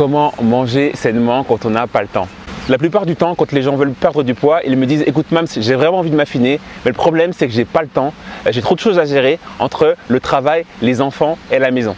comment manger sainement quand on n'a pas le temps. La plupart du temps, quand les gens veulent perdre du poids, ils me disent « Écoute Mams, j'ai vraiment envie de m'affiner, mais le problème c'est que j'ai pas le temps, j'ai trop de choses à gérer entre le travail, les enfants et la maison. »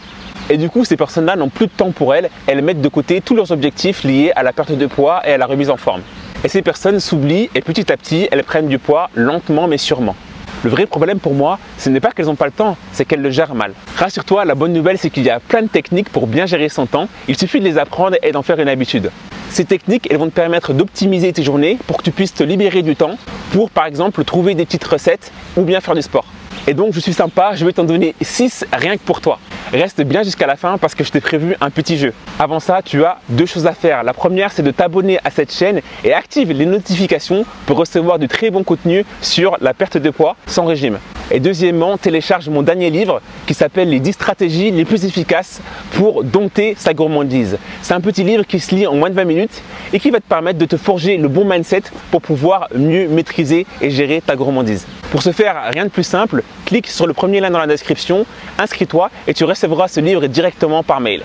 Et du coup, ces personnes-là n'ont plus de temps pour elles, elles mettent de côté tous leurs objectifs liés à la perte de poids et à la remise en forme. Et ces personnes s'oublient et petit à petit, elles prennent du poids lentement mais sûrement. Le vrai problème pour moi, ce n'est pas qu'elles n'ont pas le temps, c'est qu'elles le gèrent mal. Rassure-toi, la bonne nouvelle c'est qu'il y a plein de techniques pour bien gérer son temps, il suffit de les apprendre et d'en faire une habitude. Ces techniques, elles vont te permettre d'optimiser tes journées pour que tu puisses te libérer du temps pour par exemple trouver des petites recettes ou bien faire du sport. Et donc je suis sympa, je vais t'en donner 6 rien que pour toi. Reste bien jusqu'à la fin parce que je t'ai prévu un petit jeu. Avant ça, tu as 2 choses à faire. La première, c'est de t'abonner à cette chaîne et active les notifications pour recevoir du très bon contenu sur la perte de poids sans régime. Et deuxièmement, télécharge mon dernier livre qui s'appelle les 10 stratégies les plus efficaces pour dompter sa gourmandise. C'est un petit livre qui se lit en moins de 20 minutes et qui va te permettre de te forger le bon mindset pour pouvoir mieux maîtriser et gérer ta gourmandise. Pour ce faire, rien de plus simple, clique sur le premier lien dans la description, inscris-toi et tu recevras ce livre directement par mail.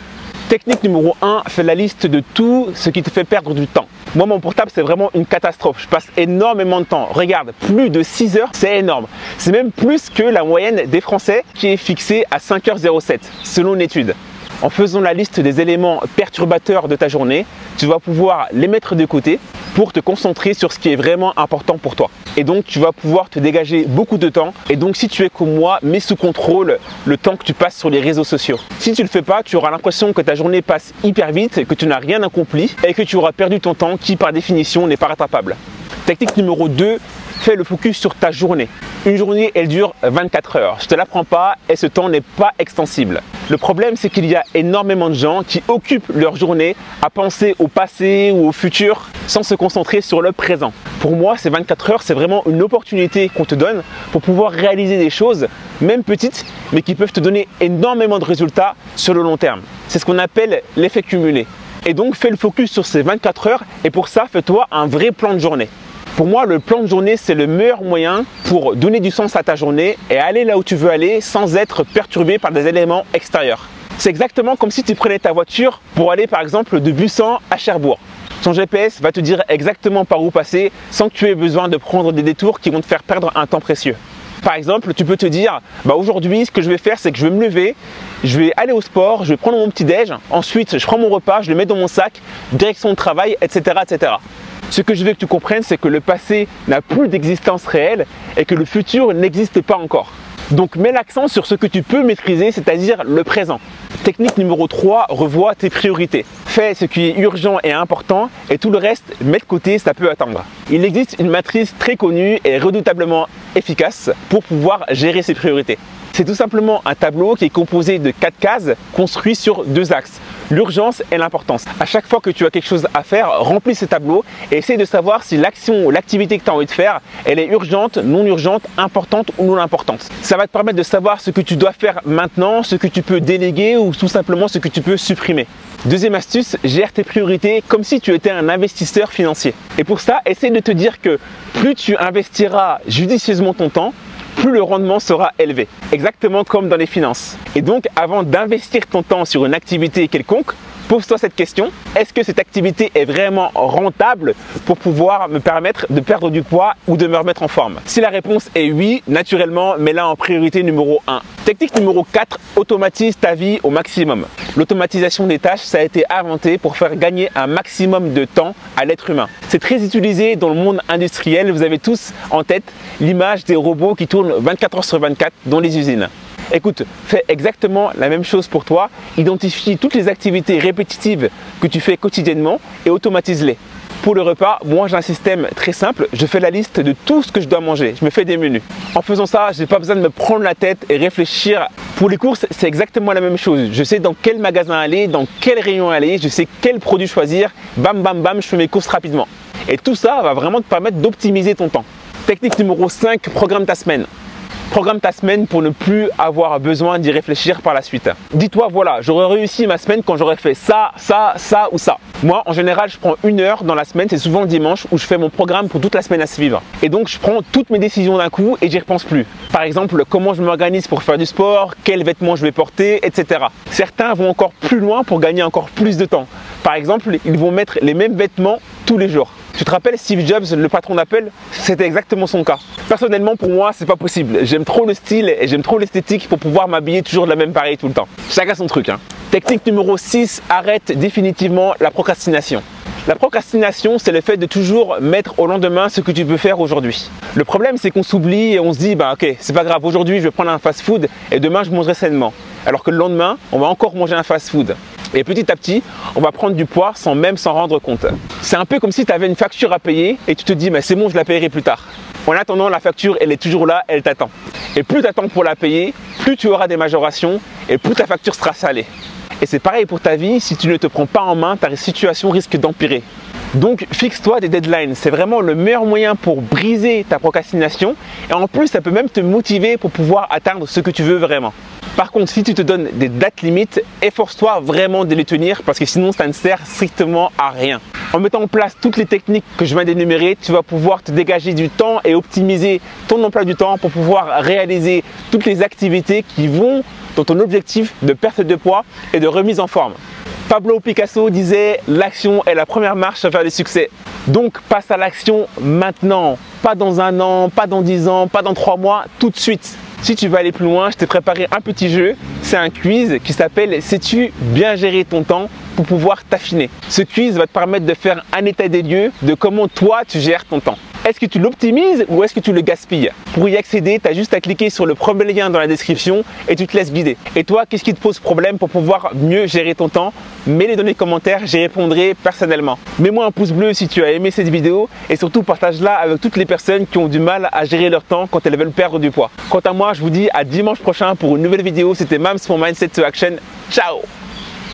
Technique numéro 1, fais la liste de tout ce qui te fait perdre du temps. Moi, mon portable, c'est vraiment une catastrophe. Je passe énormément de temps. Regarde, plus de 6 heures, c'est énorme. C'est même plus que la moyenne des Français qui est fixée à 5h07, selon une étude. En faisant la liste des éléments perturbateurs de ta journée, tu vas pouvoir les mettre de côté pour te concentrer sur ce qui est vraiment important pour toi. Et donc, tu vas pouvoir te dégager beaucoup de temps. Et donc, si tu es comme moi, mets sous contrôle le temps que tu passes sur les réseaux sociaux. Si tu ne le fais pas, tu auras l'impression que ta journée passe hyper vite, que tu n'as rien accompli et que tu auras perdu ton temps qui, par définition, n'est pas rattrapable. Technique numéro 2, fais le focus sur ta journée. Une journée, elle dure 24 heures. Je ne te l'apprends pas et ce temps n'est pas extensible. Le problème, c'est qu'il y a énormément de gens qui occupent leur journée à penser au passé ou au futur sans se concentrer sur le présent. Pour moi, ces 24 heures, c'est vraiment une opportunité qu'on te donne pour pouvoir réaliser des choses, même petites, mais qui peuvent te donner énormément de résultats sur le long terme. C'est ce qu'on appelle l'effet cumulé. Et donc, fais le focus sur ces 24 heures et pour ça, fais-toi un vrai plan de journée. Pour moi, le plan de journée, c'est le meilleur moyen pour donner du sens à ta journée et aller là où tu veux aller sans être perturbé par des éléments extérieurs. C'est exactement comme si tu prenais ta voiture pour aller par exemple de Busan à Cherbourg. Ton GPS va te dire exactement par où passer sans que tu aies besoin de prendre des détours qui vont te faire perdre un temps précieux. Par exemple, tu peux te dire, aujourd'hui, ce que je vais faire, c'est que je vais me lever, je vais aller au sport, je vais prendre mon petit déj, ensuite je prends mon repas, je le mets dans mon sac, direction de travail, etc., etc. Ce que je veux que tu comprennes, c'est que le passé n'a plus d'existence réelle et que le futur n'existe pas encore. Donc mets l'accent sur ce que tu peux maîtriser, c'est-à-dire le présent. Technique numéro 3, revois tes priorités. Fais ce qui est urgent et important et tout le reste, mets de côté, ça peut attendre. Il existe une matrice très connue et redoutablement efficace pour pouvoir gérer ses priorités. C'est tout simplement un tableau qui est composé de 4 cases construit sur 2 axes. L'urgence et l'importance. À chaque fois que tu as quelque chose à faire, remplis ce tableau et essaie de savoir si l'action ou l'activité que tu as envie de faire, elle est urgente, non urgente, importante ou non importante. Ça va te permettre de savoir ce que tu dois faire maintenant, ce que tu peux déléguer ou tout simplement ce que tu peux supprimer. Deuxième astuce, gère tes priorités comme si tu étais un investisseur financier. Et pour ça, essaie de te dire que plus tu investiras judicieusement ton temps, plus le rendement sera élevé. Exactement comme dans les finances. Et donc, avant d'investir ton temps sur une activité quelconque, pose-toi cette question. Est-ce que cette activité est vraiment rentable pour pouvoir me permettre de perdre du poids ou de me remettre en forme? Si la réponse est oui, naturellement, mets-la en priorité numéro 1. Technique numéro 4, automatise ta vie au maximum. L'automatisation des tâches, ça a été inventé pour faire gagner un maximum de temps à l'être humain. C'est très utilisé dans le monde industriel. Vous avez tous en tête l'image des robots qui tournent 24 heures sur 24 dans les usines. Écoute, fais exactement la même chose pour toi. Identifie toutes les activités répétitives que tu fais quotidiennement et automatise-les. Pour le repas, moi j'ai un système très simple. Je fais la liste de tout ce que je dois manger. Je me fais des menus. En faisant ça, je n'ai pas besoin de me prendre la tête et réfléchir. Pour les courses, c'est exactement la même chose. Je sais dans quel magasin aller, dans quel rayon aller. Je sais quel produit choisir. Bam, bam, bam, je fais mes courses rapidement. Et tout ça va vraiment te permettre d'optimiser ton temps. Technique numéro 5, programme ta semaine. Programme ta semaine pour ne plus avoir besoin d'y réfléchir par la suite. Dis-toi, voilà, j'aurais réussi ma semaine quand j'aurais fait ça, ça, ça ou ça. Moi, en général, je prends 1 heure dans la semaine, c'est souvent le dimanche où je fais mon programme pour toute la semaine à suivre. Et donc, je prends toutes mes décisions d'un coup et j'y repense plus. Par exemple, comment je m'organise pour faire du sport, quels vêtements je vais porter, etc. Certains vont encore plus loin pour gagner encore plus de temps. Par exemple, ils vont mettre les mêmes vêtements tous les jours. Tu te rappelles Steve Jobs, le patron d'Apple? C'était exactement son cas. Personnellement, pour moi, c'est pas possible. J'aime trop le style et j'aime trop l'esthétique pour pouvoir m'habiller toujours de la même pareille tout le temps. Chacun son truc, hein. Technique numéro 6, arrête définitivement la procrastination. La procrastination, c'est le fait de toujours mettre au lendemain ce que tu peux faire aujourd'hui. Le problème, c'est qu'on s'oublie et on se dit, bah ok, c'est pas grave, aujourd'hui je vais prendre un fast-food et demain je mangerai sainement. Alors que le lendemain, on va encore manger un fast-food. Et petit à petit, on va prendre du poids sans même s'en rendre compte. C'est un peu comme si tu avais une facture à payer et tu te dis, mais c'est bon, je la paierai plus tard. En attendant, la facture, elle est toujours là, elle t'attend. Et plus tu attends pour la payer, plus tu auras des majorations et plus ta facture sera salée. Et c'est pareil pour ta vie, si tu ne te prends pas en main, ta situation risque d'empirer. Donc fixe-toi des deadlines, c'est vraiment le meilleur moyen pour briser ta procrastination et en plus ça peut même te motiver pour pouvoir atteindre ce que tu veux vraiment. Par contre, si tu te donnes des dates limites, efforce-toi vraiment de les tenir parce que sinon ça ne sert strictement à rien. En mettant en place toutes les techniques que je viens d'énumérer, tu vas pouvoir te dégager du temps et optimiser ton emploi du temps pour pouvoir réaliser toutes les activités qui vont dans ton objectif de perte de poids et de remise en forme. Pablo Picasso disait « L'action est la première marche vers le succès ». Donc passe à l'action maintenant, pas dans 1 an, pas dans 10 ans, pas dans 3 mois, tout de suite. Si tu veux aller plus loin, je t'ai préparé un petit jeu, c'est un quiz qui s'appelle « Sais-tu bien gérer ton temps ?» pour pouvoir t'affiner. Ce quiz va te permettre de faire un état des lieux de comment toi tu gères ton temps. Est-ce que tu l'optimises ou est-ce que tu le gaspilles? Pour y accéder, tu as juste à cliquer sur le premier lien dans la description et tu te laisses guider. Et toi, qu'est-ce qui te pose problème pour pouvoir mieux gérer ton temps? Mets-les dans les commentaires, j'y répondrai personnellement. Mets-moi un pouce bleu si tu as aimé cette vidéo et surtout partage-la avec toutes les personnes qui ont du mal à gérer leur temps quand elles veulent perdre du poids. Quant à moi, je vous dis à dimanche prochain pour une nouvelle vidéo. C'était Mams pour Mindset to Action. Ciao!